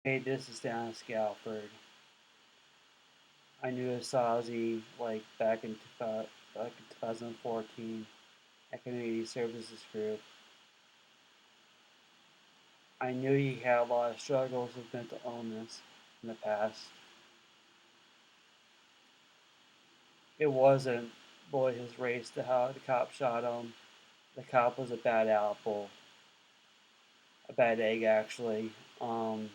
Hey, this is Dan Scalford. I knew Asazi back in 2014 at Community Services Group. I knew he had a lot of struggles with mental illness in the past. It wasn't really his race to how the cop shot him. The cop was a bad apple, a bad egg actually. Um,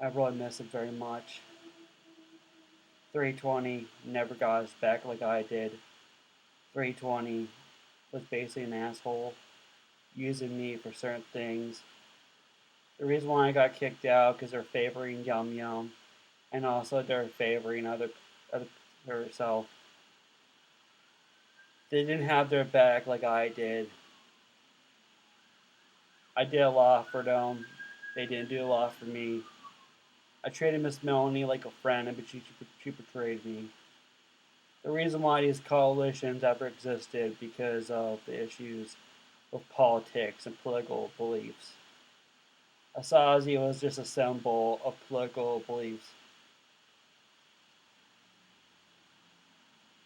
I really miss him very much. 320 never got us back like I did. 320 was basically an asshole, using me for certain things. The reason why I got kicked out because they're favoring Yum Yum, and also they're favoring other herself. They didn't have their back like I did. I did a lot for them. They didn't do a lot for me. I treated Miss Melanie like a friend, but she betrayed me. The reason why these coalitions ever existed because of the issues with politics and political beliefs. Asazi was just a symbol of political beliefs.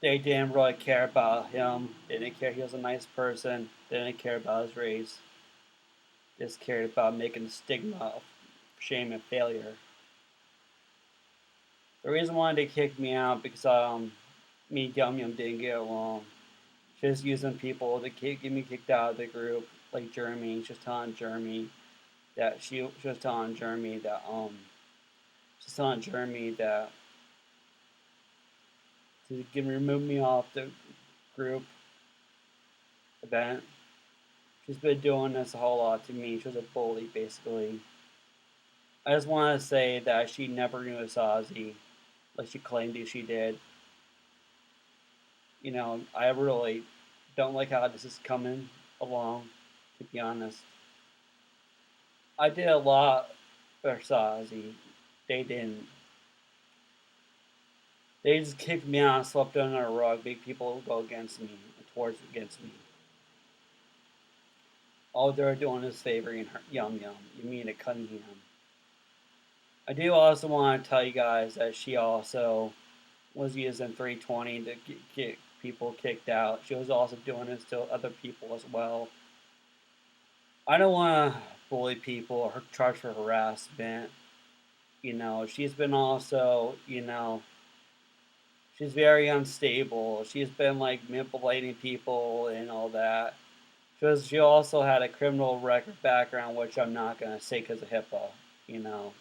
They didn't really care about him. They didn't care he was a nice person. They didn't care about his race. They just cared about making the stigma of shame and failure. The reason why they kicked me out because me and Yum Yum didn't get along. She was using people to get me kicked out of the group, like Jeremy. She was telling Jeremy that she was telling Jeremy that she's telling Jeremy that to remove me off the group event. She's been doing this a whole lot to me. She was a bully, basically. I just want to say that she never knew Asazi like she claimed that she did. I really don't like how this is coming along, to be honest. I did a lot for Asazi. They didn't. They just kicked me out, swept under a rug, made people go against me, towards against me. All they're doing is favoring her, Yum Yum. You mean to Cunningham. I do also want to tell you guys that she also was using 320 to get people kicked out. She was also doing this to other people as well. I don't want to bully people or charge for harassment. She's been also, she's very unstable. She's been like manipulating people and all that. Because she also had a criminal record background, which I'm not going to say because of HIPAA. You know,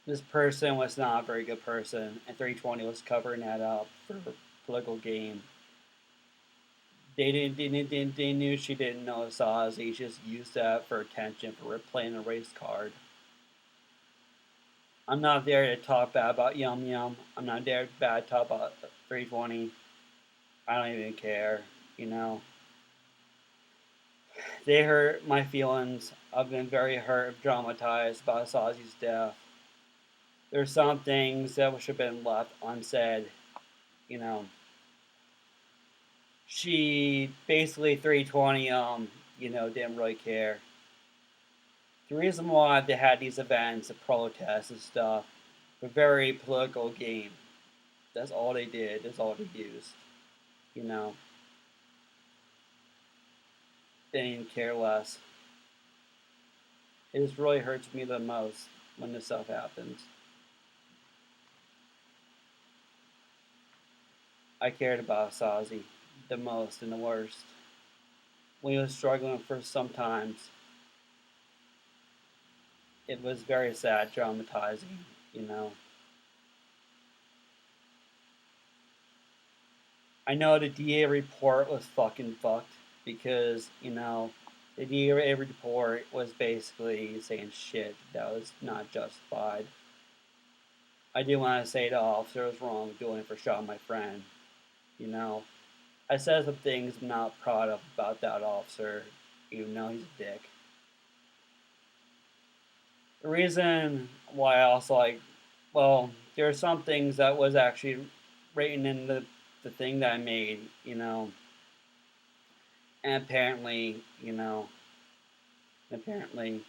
this person was not a very good person, and 320 was covering that up for political gain. They knew she didn't know Saws. They just used that for attention for playing a race card. I'm not there to talk bad about Yum Yum. I'm not there to talk about 320. I don't even care. You know, they hurt my feelings. I've been very hurt, traumatized by Sazi's death. There's some things that should have been left unsaid. You know, she basically 320 didn't really care. The reason why they had these events and protests and stuff were very political game. That's all they did. That's all they used. You know, they didn't care less. It just really hurts me the most when this stuff happens. I cared about Sazi the most and the worst. When he was struggling for some times, it was very sad, traumatizing, you know. I know the DA report was fucking fucked because, the DA report was basically saying shit that was not justified. I do want to say the officer was wrong doing for shooting my friend, you know. I said some things I'm not proud of about that officer, even though he's a dick. The reason why I also there are some things that was actually written in the thing that I made, and apparently, apparently,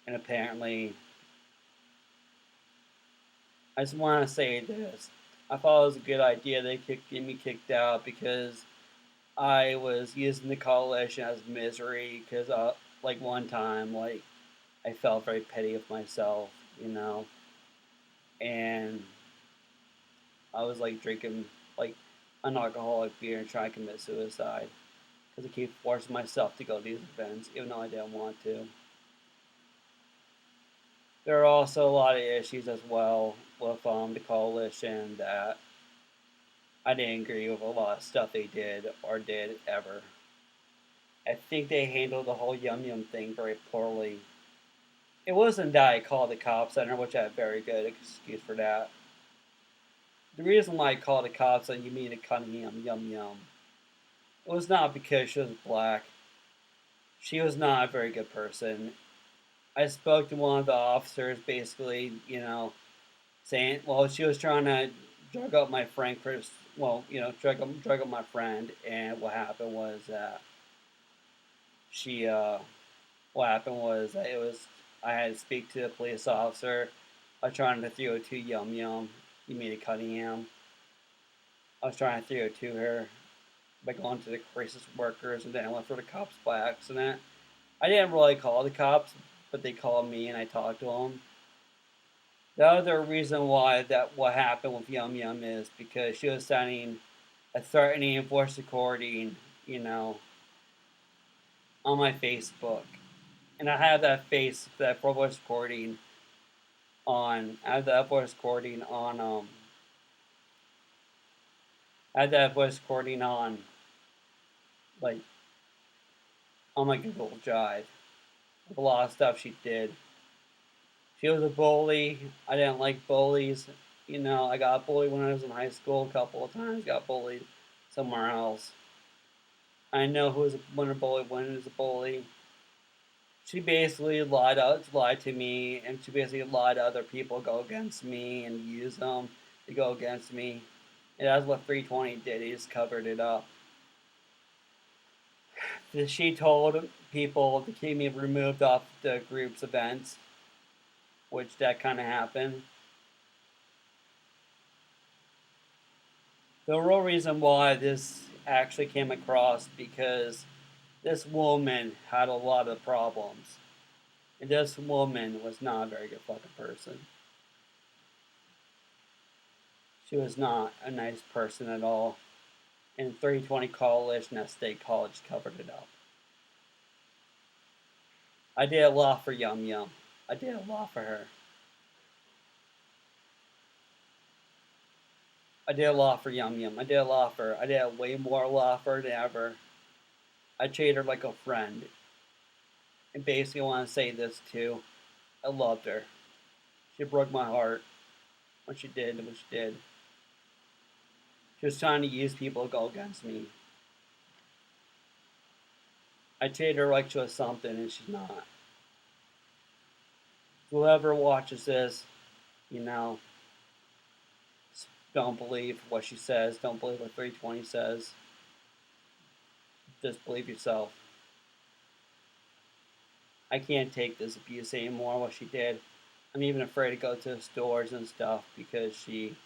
and apparently, I just want to say this. I thought it was a good idea they get me kicked out because I was using the collation as misery because, like, one time, like, I felt very petty of myself, you know, and I was, like, drinking, like, an alcoholic beer and trying to commit suicide because I keep forcing myself to go to these events even though I didn't want to. There are also a lot of issues as well with the coalition that I didn't agree with a lot of stuff they did or did ever. I think they handled the whole Yum Yum thing very poorly. It wasn't that I called the cops on her, which I have very good excuse for that. The reason why I called the cops on you mean to Cunningham Yum Yum, it was not because she was black. She was not a very good person. I spoke to one of the officers, basically, saying, well, she was trying to drug up my friend Chris. Well, drug up my friend, and what happened was that she. What happened was that it was I had to speak to a police officer. I was trying to throw it to Yum Yum. You mean to Cunningham? I was trying to throw it to her by going to the crisis workers, and then I went for the cops by accident. I didn't really call the cops, but they called me, and I talked to them. The other reason why that what happened with Yum Yum is because she was sending a threatening voice recording, you know, on my Facebook, and I have that voice recording on. I have that voice recording on. I had that voice recording on, like, on my Google Drive. With a lot of stuff she did. She was a bully. I didn't like bullies. I got bullied when I was in high school a couple of times. Got bullied somewhere else. I know who is when a bully, when is a bully. She basically lied to me, and she basically lied to other people, go against me, and use them to go against me. And that's what 320 did. He just covered it up. She told people to keep me removed off the group's events, which that kind of happened. The real reason why this actually came across because this woman had a lot of problems. And this woman was not a very good fucking person. She was not a nice person at all. And 320 College at State College covered it up. I did a lot for Yum Yum. I did a lot for her. I did a lot for Yum Yum. I did a lot for her. I did a way more lot for her than ever. I treated her like a friend. And basically, I want to say this too. I loved her. She broke my heart when she did what she did. She was trying to use people to go against me. I treated her like she was something, and she's not. Whoever watches this, you know, don't believe what she says. Don't believe what 320 says. Just believe yourself. I can't take this abuse anymore, what she did. I'm even afraid to go to the stores and stuff because she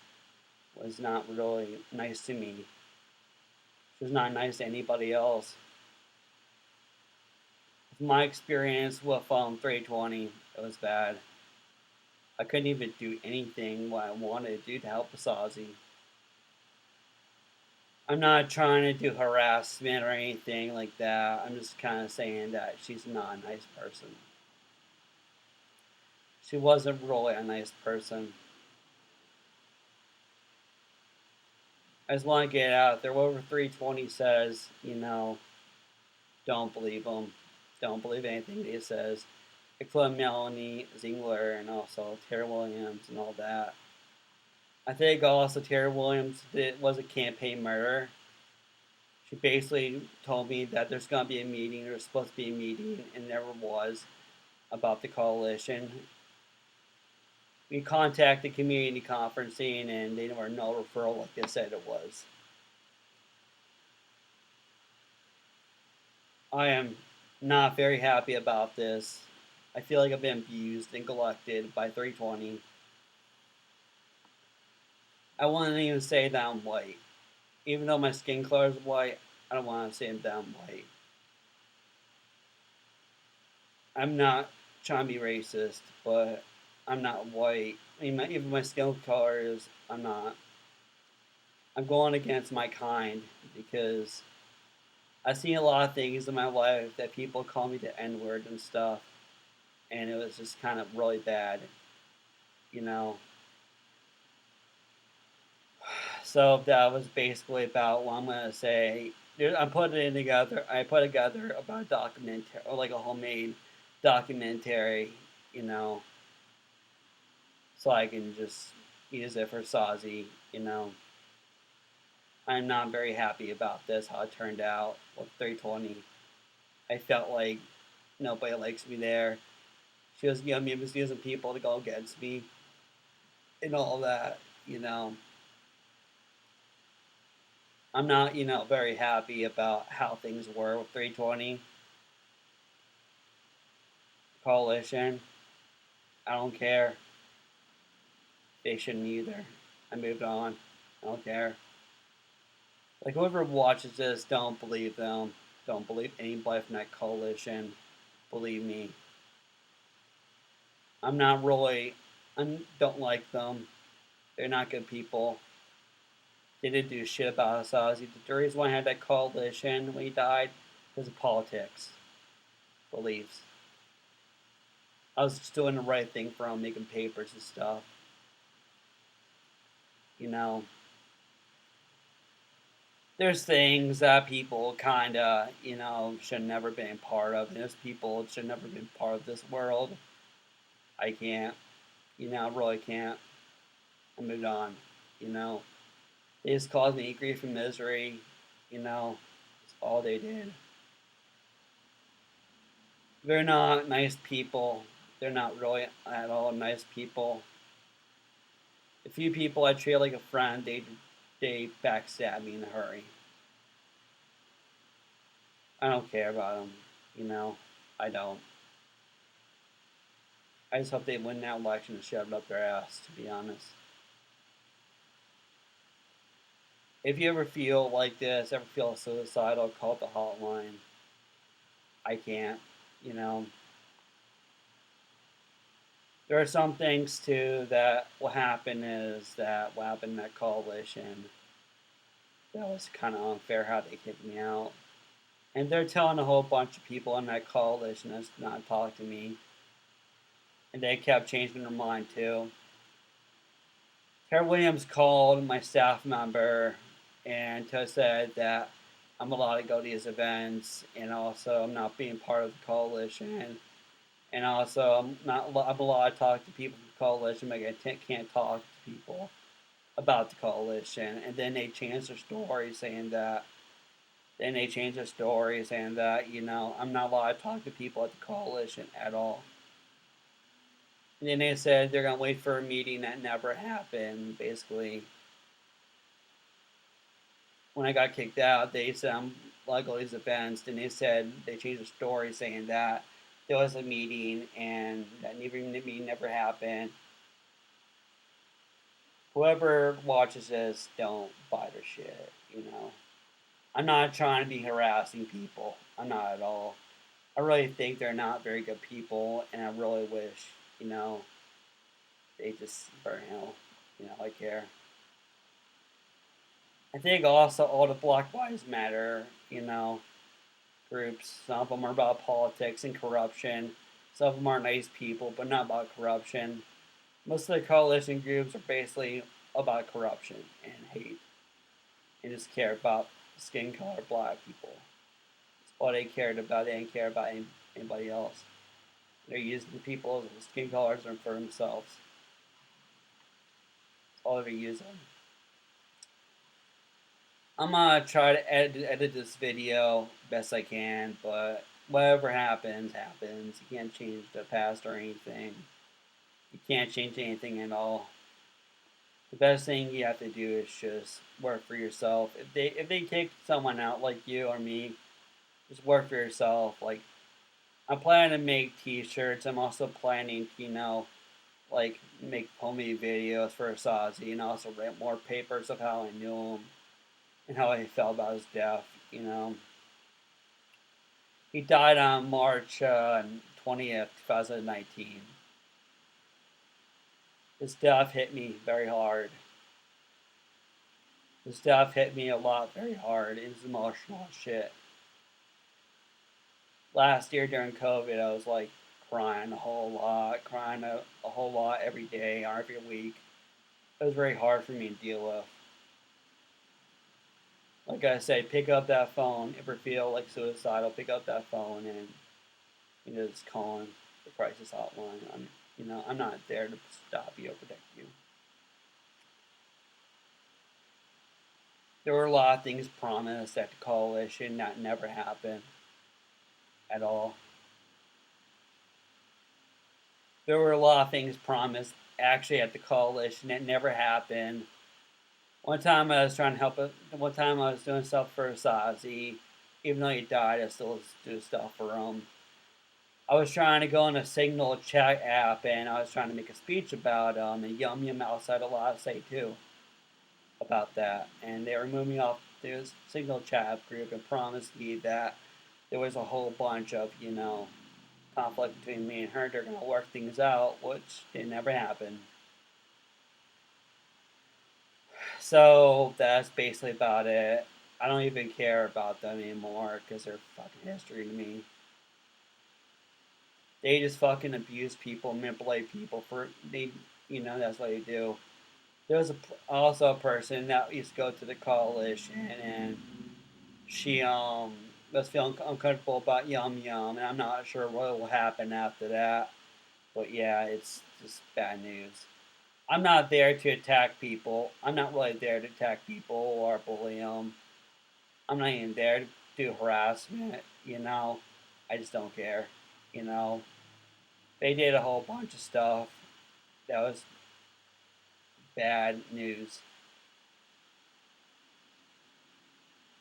was not really nice to me. She was not nice to anybody else. With my experience with 320, it was bad. I couldn't even do anything what I wanted to do to help Asazi. I'm not trying to do harassment or anything like that. I'm just kind of saying that she's not a nice person. She wasn't really a nice person. I just want to get it out there. Whatever 320 says, don't believe him. Don't believe anything he says. Including Melanie Zingler and also Terry Williams and all that. I think also Terry Williams was a campaign murder. She basically told me that there's going to be a meeting, there's supposed to be a meeting, and never was, about the coalition. We contacted community conferencing, and they were no referral like they said it was. I am not very happy about this. I feel like I've been abused and neglected by 320. I wouldn't even say that I'm white. Even though my skin color is white, I don't want to say I'm damn white. I'm not trying to be racist, but I'm not white. I mean, even my skin color is, I'm not. I'm going against my kind because I've seen a lot of things in my life that people call me the N word and stuff, and it was just kind of really bad, you know. So that was basically about what I'm gonna say. I'm putting it together. I put together about a documentary, or like a homemade documentary, you know, so I can just use it for Sazi, you know. I'm not very happy about this, how it turned out with 320. I felt like nobody likes me there. She was, using people to go against me and all that, you know. I'm not, very happy about how things were with 320 coalition. I don't care. They shouldn't either. I moved on. I don't care. Like, whoever watches this, don't believe them. Don't believe anybody from that coalition. Believe me. I'm not really, I don't like them. They're not good people. They didn't do shit about Asazi. The reason why I had that coalition when he died because of politics, beliefs. I was just doing the right thing for him, making papers and stuff. You know, there's things that people kind of, should never been part of. And there's people that should never been part of this world. I can't. I really can't. I moved on. You know, they just caused me grief and misery. It's all they did. They're not nice people. They're not really at all nice people. The few people I treat like a friend, they backstab me in a hurry. I don't care about them. You know, I don't. I just hope they win that election and shove it up their ass. To be honest, if you ever feel like this, ever feel suicidal, call the hotline. I can't. You know, there are some things too that what happened is that what happened in that coalition that was kind of unfair how they kicked me out. And they're telling a whole bunch of people in that coalition that's not talk to me. And they kept changing their mind too. Tara Williams called my staff member and said that I'm allowed to go to these events and also I'm not being part of the coalition. And also I'm allowed to talk to people from the coalition, but I can't talk to people about the coalition. And then they changed their story saying that I'm not allowed to talk to people at the coalition at all. And then they said they're going to wait for a meeting that never happened. Basically, when I got kicked out, they said I'm allowed to go to these events. Then they said they changed the story saying that there was a meeting and that meeting never happened. Whoever watches this, don't buy their shit, I'm not trying to be harassing people. I'm not at all. I really think they're not very good people, and I really wish, they just burn hell. I care. I think also all the Black Lives Matter, groups, some of them are about politics and corruption. Some of them are nice people, but not about corruption. Most of the coalition groups are basically about corruption and hate, and just care about skin color black people. That's all they cared about. They didn't care about anybody else. They're using people's skin colors for themselves. That's all they're using. I'm gonna try to edit this video best I can, but whatever happens, happens. You can't change the past or anything. You can't change anything at all. The best thing you have to do is just work for yourself. If they kick someone out like you or me, Just work for yourself. Like, I'm planning to make T-shirts. I'm also planning to, like make homemade videos for Asazi and also write more papers of how I knew him and how I felt about his death. He died on March 20th, 2019. His death hit me very hard. His death hit me a lot very hard. It was emotional shit. Last year during COVID, I was like crying a whole lot, crying a whole lot every day or every week. It was very hard for me to deal with. Like I say, pick up that phone. If you feel like suicidal, pick up that phone and just calling the crisis hotline. I'm not there to stop you or protect you. There were a lot of things promised at the coalition that never happened at all. There were a lot of things promised actually at the coalition that never happened. One time I was trying to help it. One time I was doing stuff for Sazi. Even though he died, I still do stuff for him. I was trying to go on a Signal chat app and I was trying to make a speech about and Yum Yum outside a lot to say too about that. And they removed me off the Signal chat group and promised me that there was a whole bunch of, conflict between me and her. They're going to work things out, which it never happened. So that's basically about it. I don't even care about them anymore because they're fucking history to me. They just fucking abuse people, manipulate people that's what they do. There was also a person that used to go to the coalition and she was feeling uncomfortable about Yum Yum, and I'm not sure what will happen after that. But yeah, it's just bad news. I'm not there to attack people. I'm not really there to attack people or bully them. I'm not even there to do harassment. I just don't care. You know, they did a whole bunch of stuff that was bad news.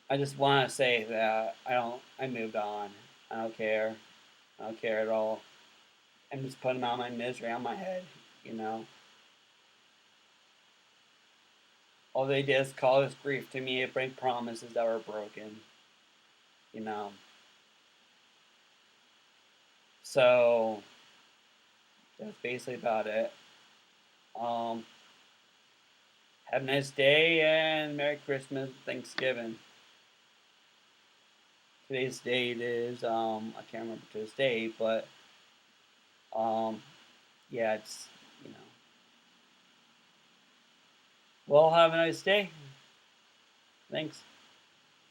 I just want to say that I moved on. I don't care. I don't care at all. I'm just putting all my misery on my head. You know, all they did is cause grief to me and bring promises that were broken. You know, so that's basically about it. Um, have a nice day and Merry Christmas, Thanksgiving. Today's date is I can't remember today's date, but um yeah, it's you know. Well, have a nice day. Thanks.